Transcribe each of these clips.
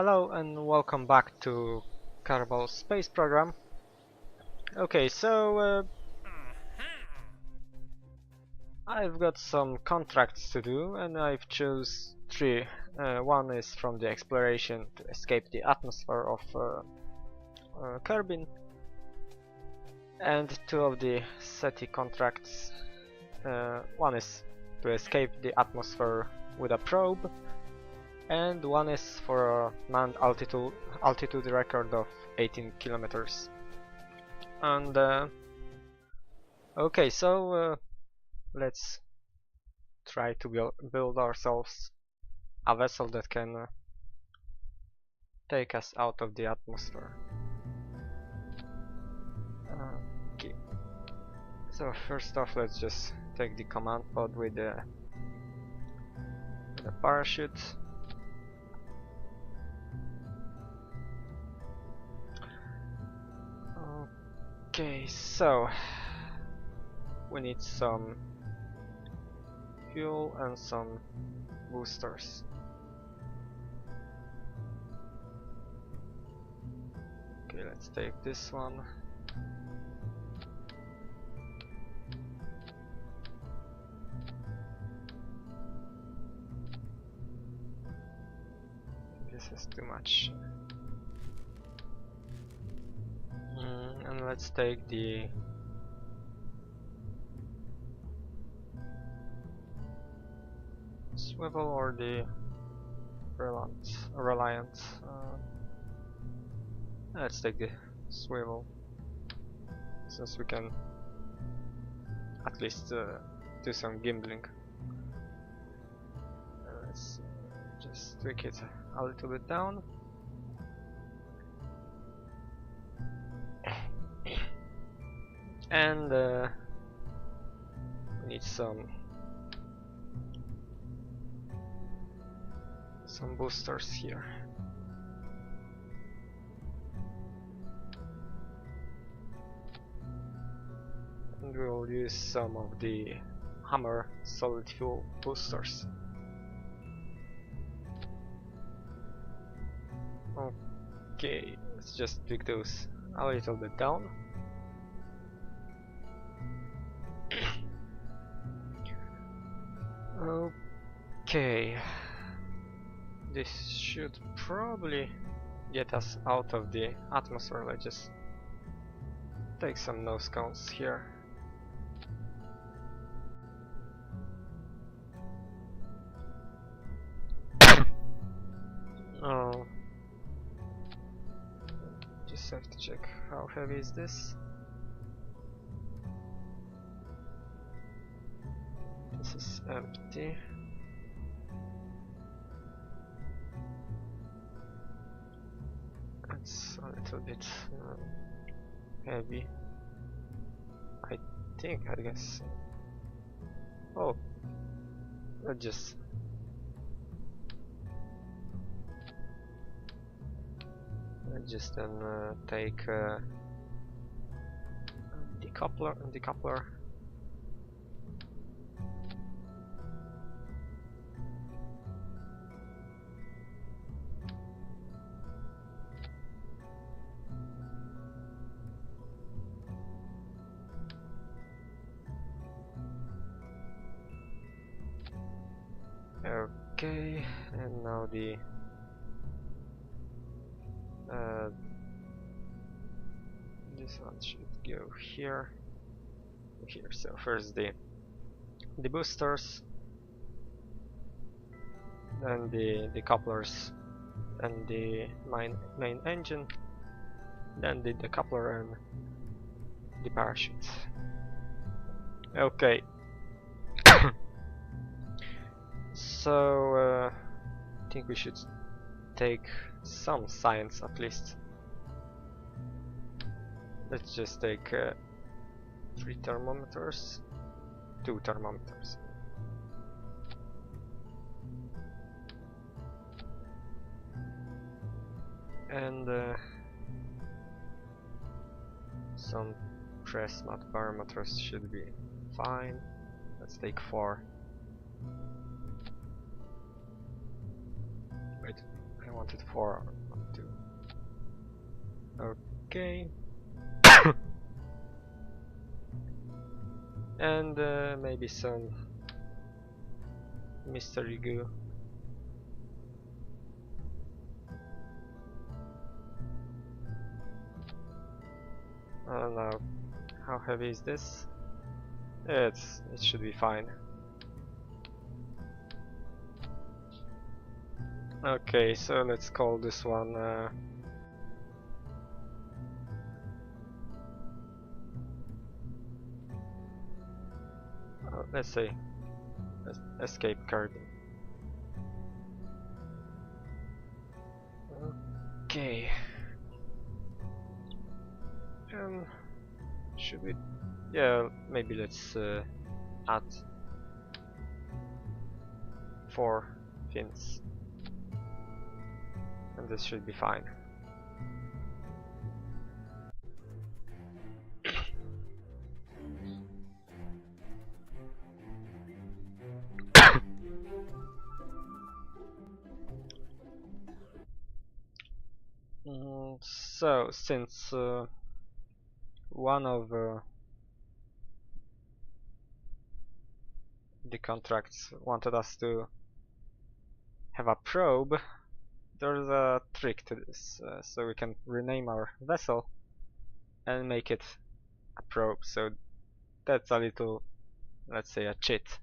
Hello and welcome back to Kerbal Space Program. Okay, so I've got some contracts to do and I've chose three. One is from the exploration to escape the atmosphere of Kerbin, and two of the SETI contracts. One is to escape the atmosphere with a probe, and one is for a manned altitude record of 18 kilometers. And okay, so let's try to build ourselves a vessel that can take us out of the atmosphere. Okay, so first off, let's just take the command pod with the parachute. Okay, so we need some fuel and some boosters. Okay, let's take this one. This is too much. And let's take the swivel or the reliant. Let's take the swivel, since we can at least do some gimbling. Let's just tweak it a little bit down. And we need some boosters here. And we will use some of the Hammer solid fuel boosters. Okay, let's just tweak those a little bit down. Okay, this should probably get us out of the atmosphere. Let's just take some nose cones here. Oh, just have to check how heavy is this. This is empty. It's a little bit heavy, I guess. Oh, let's just then take decoupler. Okay, and now the this one should go here. So first the boosters, then the couplers and the main engine, then the decoupler and the parachute. Okay. So I think we should take some science at least. Let's just take 3 thermometers, 2 thermometers. And some press mat parameters should be fine. Let's take 4. Wait, I wanted 4, not 2. Okay. And maybe some mystery goo. I don't know how heavy is this. It should be fine. Okay, so let's call this one let's say escape card. Okay. Should we? Yeah, maybe let's add 4 fins, and this should be fine. So, since one of the contracts wanted us to have a probe, there's a trick to this. So we can rename our vessel and make it a probe. So that's a little, let's say, a cheat.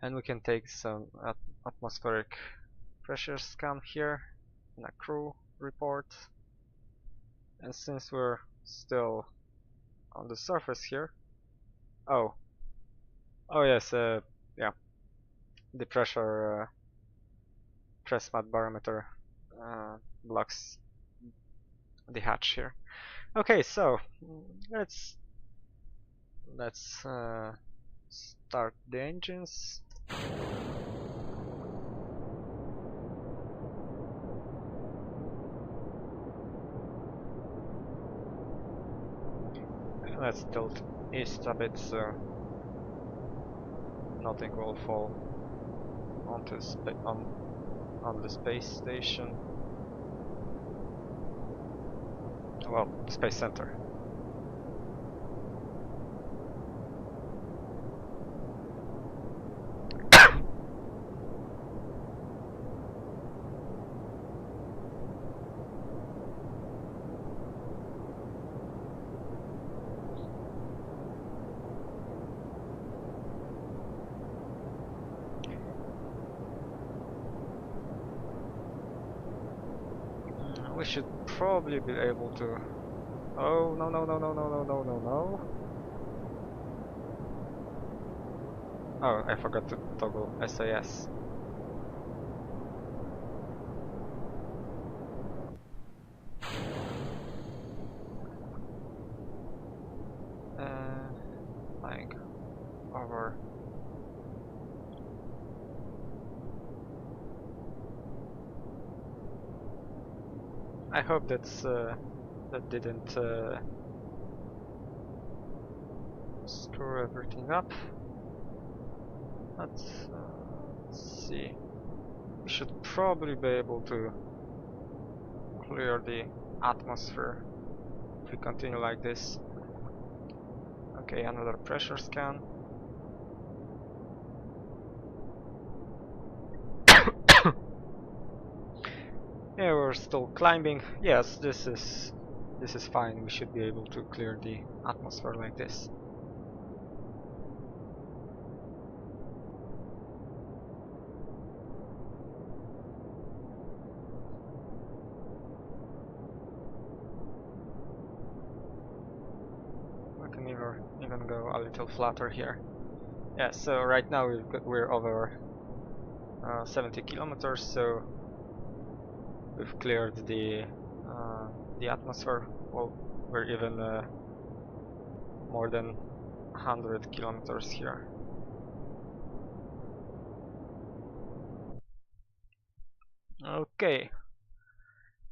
And we can take some atmospheric pressure scan here in a crew report. And since we're still on the surface here, oh yes, yeah, the pressure press mat barometer blocks the hatch here. Okay, so let's start the engines. Let's tilt east a bit so nothing will fall onto on the space station. Well, space center. We should probably be able to. Oh no no no no no no no no no! Oh, I forgot to toggle SAS. Flying over. I hope that didn't screw everything up. Let's see. We should probably be able to clear the atmosphere if we continue like this. Okay, another pressure scan. Yeah, we're still climbing. Yes, this is fine. We should be able to clear the atmosphere like this. We can even go a little flatter here. Yeah, so right now we're over 70 kilometers, so we've cleared the atmosphere. Well, we're even more than 100 kilometers here. Okay,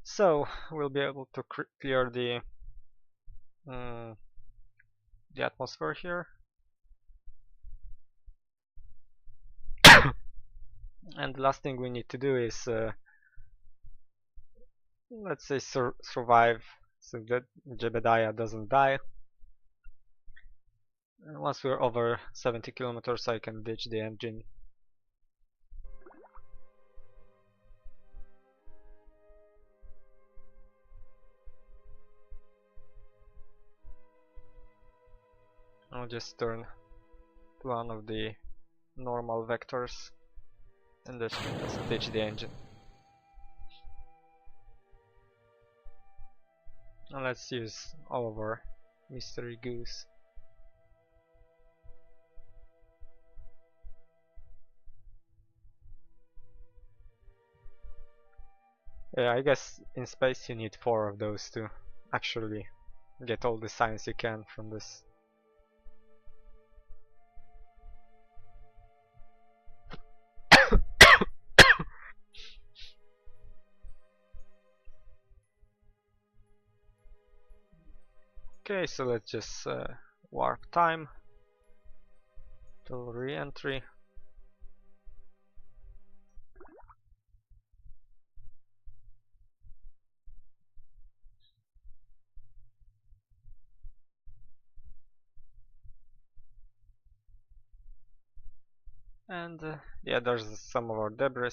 so we'll be able to clear the atmosphere here. And the last thing we need to do is let's say survive so that Jebediah doesn't die. And once we're over 70 kilometers, I can ditch the engine. I'll just turn to one of the normal vectors and just ditch the engine. Now let's use all of our mystery goose. Yeah, I guess in space you need 4 of those to actually get all the science you can from this. Okay, so let's just warp time to re-entry. And yeah, there's some of our debris.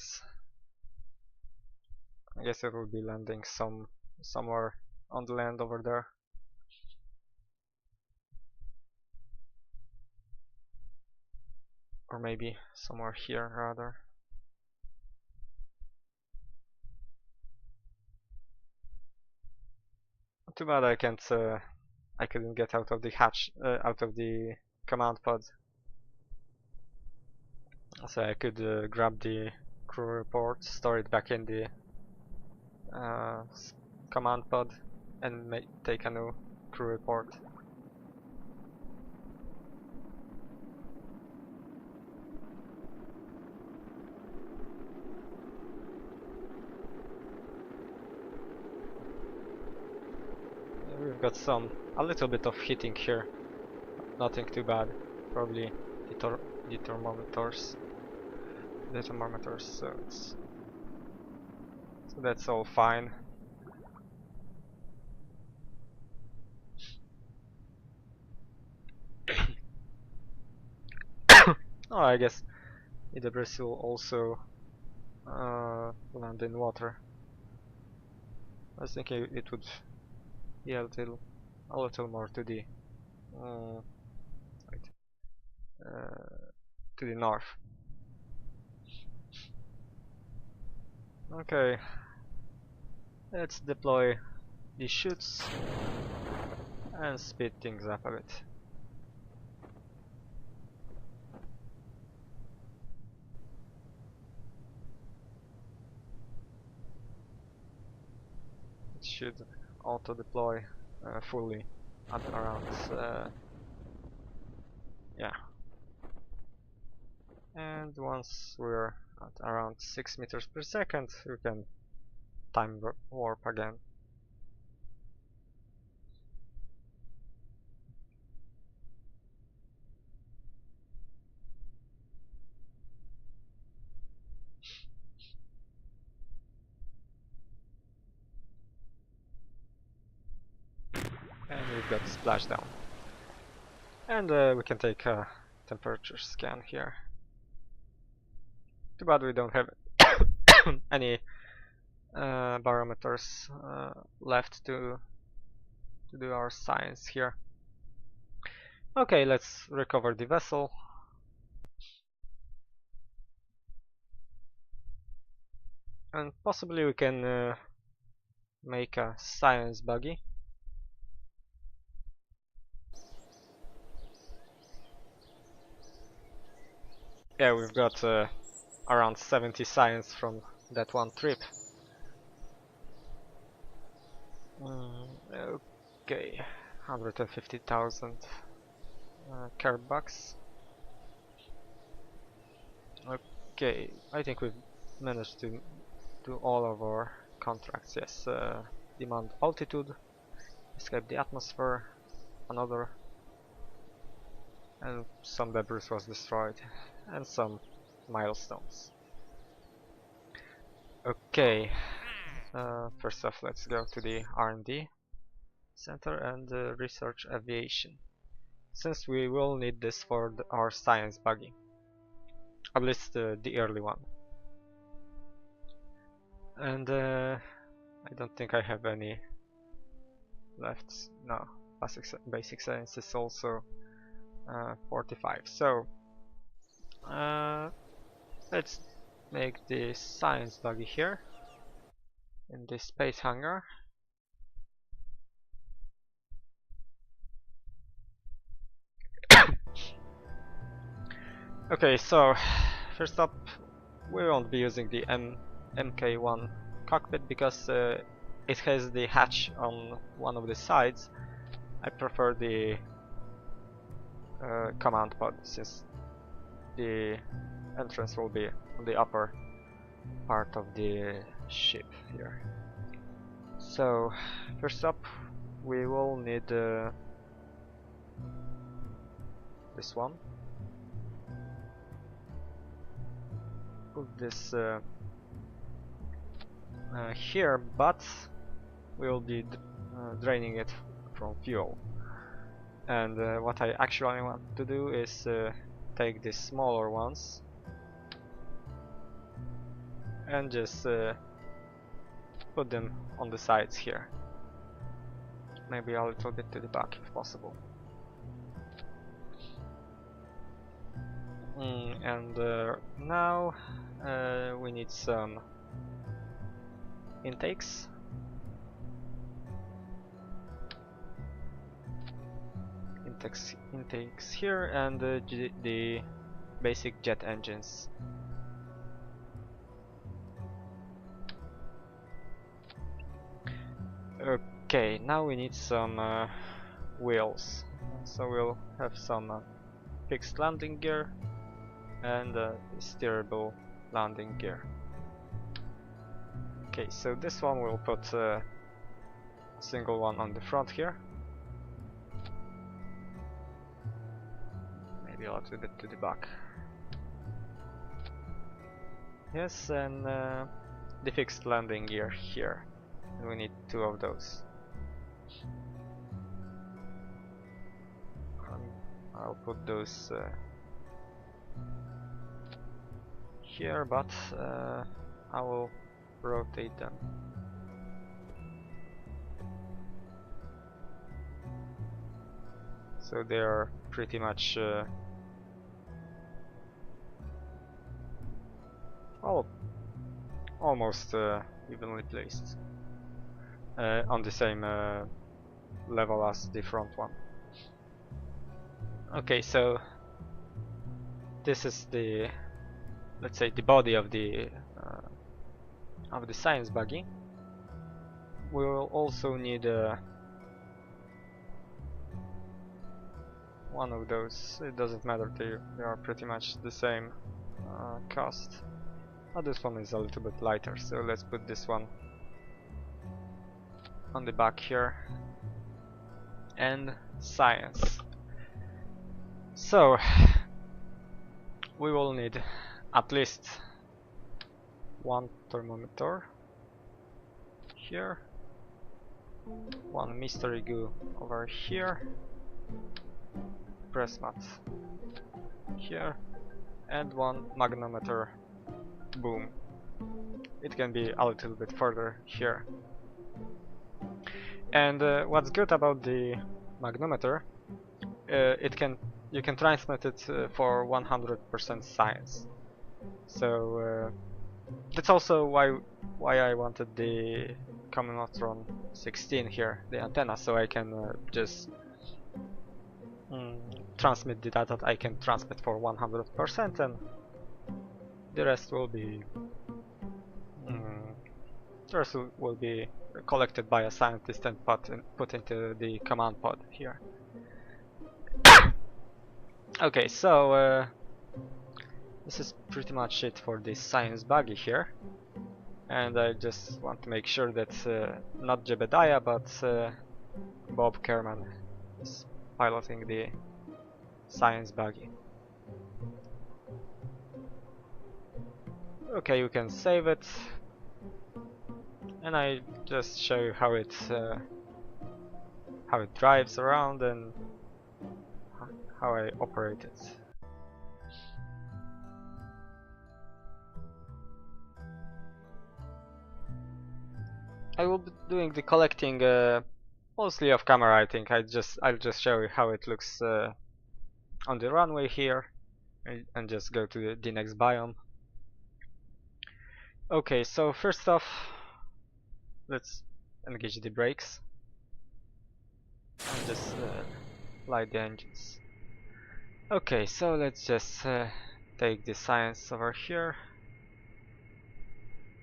I guess it will be landing somewhere on the land over there. Or maybe somewhere here rather. Too bad I couldn't get out of the hatch, out of the command pod. So I could grab the crew report, store it back in the command pod, and take a new crew report. We've got a little bit of heating here, nothing too bad. Probably the thermometers, so that's all fine. Oh, I guess the debris will also land in water. I was thinking it would be a little more to the to the north. Okay, let's deploy the chutes and speed things up a bit. It should auto deploy fully at around yeah. And once we're at around 6 meters per second, we can time warp again. And we've got splashdown. And we can take a temperature scan here. Too bad we don't have any barometers left to do our science here. Okay, let's recover the vessel. And possibly we can make a science buggy. Yeah, we've got around 70 science from that one trip. Okay, 150,000 Kerb bucks. Okay, I think we've managed to do all of our contracts. Yes, demand altitude, escape the atmosphere, another, and some debris was destroyed, and some milestones. Okay, First off, let's go to the R&D center and research aviation, since we will need this for our science buggy, at least the early one. And I don't think I have any left. No, basic science is also 45. So let's make the science buggy here in this space hangar. Okay, so first up, we won't be using the MK1 cockpit because it has the hatch on one of the sides. I prefer the command pod, since the entrance will be on the upper part of the ship here. So first up, we will need this one. Put this here, but we will be draining it from fuel. And what I actually want to do is take the smaller ones and just put them on the sides here, maybe a little bit to the back if possible. And now we need some intakes. Intakes here, and the basic jet engines. Okay, now we need some wheels, so we'll have some fixed landing gear and steerable landing gear. Okay, so this one we'll put a single one on the front here, maybe a little bit to the back. Yes, and the fixed landing gear here, and we need 2 of those. I'll put those here, but I will rotate them. So they are pretty much almost evenly placed on the same level as the front one. Okay, so this is the, let's say, the body of the science buggy. We will also need one of those. It doesn't matter, they are pretty much the same cost. Oh, this one is a little bit lighter, so let's put this one on the back here. And science. So we will need at least 1 thermometer here, 1 mystery goo over here, press mat here, and 1 magnometer boom. It can be a little bit further here. And what's good about the magnometer, you can transmit it for 100% science. So that's also why I wanted the Combinatron 16 here, the antenna, so I can just transmit the data that I can transmit for 100%, and the rest will be collected by a scientist and put into the command pod here. Okay, so this is pretty much it for this science buggy here, and I just want to make sure that not Jebediah but Bob Kerman is piloting the science buggy. Okay, you can save it, and I just show you how it drives around and how I operate it. I will be doing the collecting mostly off camera. I think I'll just show you how it looks on the runway here, and just go to the next biome. Okay, so first off, let's engage the brakes and just light the engines. Okay, so let's just take the science over here.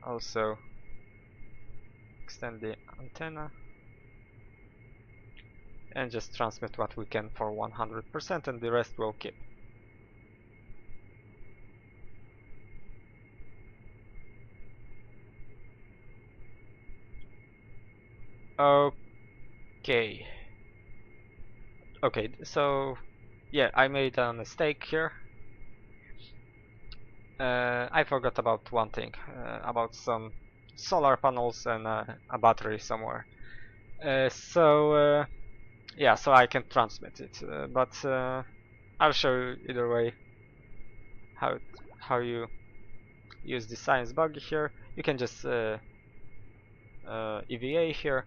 Also extend the antenna and just transmit what we can for 100%, and the rest we'll keep. Okay. Okay, so yeah, I made a mistake here. I forgot about one thing, about some solar panels and a battery somewhere. Yeah, so I can transmit it, but I'll show you either way how you use the science bug here. You can just EVA here,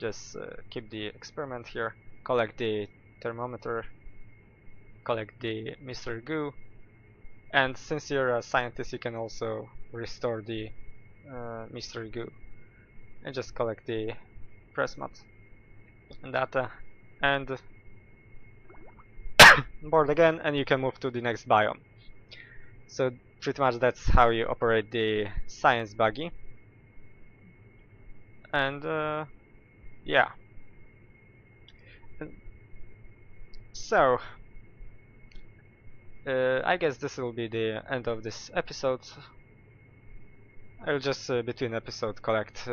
just keep the experiment here, collect the thermometer, collect the mystery goo, and since you're a scientist you can also restore the mystery goo, and just collect the press mat and data, and board again, and you can move to the next biome. So pretty much that's how you operate the science buggy. And yeah. So I guess this will be the end of this episode. I'll just between episodes collect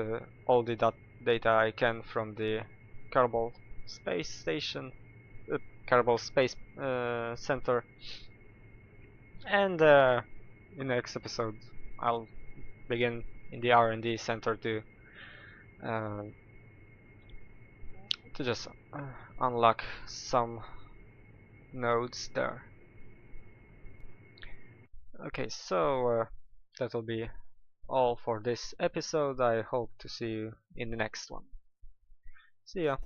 all the data I can from the Kerbal Space Station, Kerbal Space Center, and in the next episode I'll begin in the R&D center to just unlock some nodes there. Okay, so that'll be all for this episode. I hope to see you in the next one. See ya!